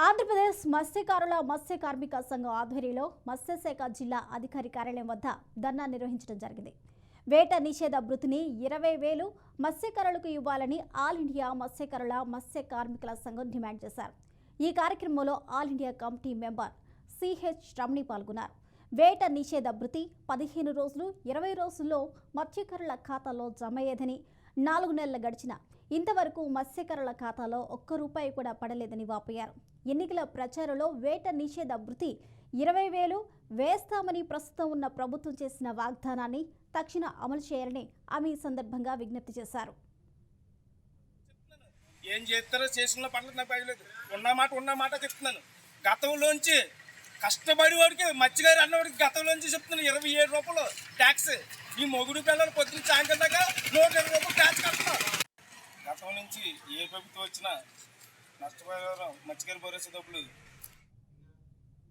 ఆంధ్రప్రదేశ్ మత్స్యకారుల మత్స్య కార్మిక సంఘం ఆధ్వర్యంలో మత్స్యశాఖ జిల్లా అధికారి కార్యాలయం వద్ద ధర్నా నిర్వహించడం జరిగింది. వేట నిషేధ భృతిని 20,000 మత్స్యకారులకు ఇవ్వాలని ఆల్ ఇండియా మత్స్యకారుల మత్స్య కార్మికుల సంఘం డిమాండ్ చేశారు. ఈ కార్యక్రమంలో all India committee member CH Ramani పాల్గొన్నారు. వేట నిషేధ భృతి 15 రోజులు 20 రోజుల్లో మత్స్యకారుల ఖాతాలో జమ అయ్యేదని, 4 నెలలు గడిచినా ఇంతవరకు మత్స్యకారుల ఖాతాలో ఒక్క రూపాయి కూడా పడలేదని వాపోయారు. ఎన్నికల ప్రచారంలో వేట నిషేధ భృతి 20,000 వేస్తామని ప్రస్తుతం ఉన్న ప్రభుత్వం చేసిన వాగ్దానాన్ని తక్షణ అమలు చేయాలని ఆమె ఈ సందర్భంగా విజ్ఞప్తి చేశారు. ఏం చేస్తారో చేసిన పనులు నాకు పడలేదు. ఉన్న మాట చెప్తున్నాను. గతంలోంచి కష్టపడి వాడికి మత్స్యగారు అన్నవాడికి గతంలోంచి చెప్తున్నాను 27 రూపాయలు ట్యాక్స్. ఈ మొగుడు పిల్లలు పొద్దున్న సాయంత్రం దాకా 120 రూపాయలు ట్యాక్స్ కడుతున్నారు. గతం నుంచి ఏ ప్రభుత్వం వచ్చినా నష్టపరిహారం మత్స్యగారి భరోసా డబ్బులు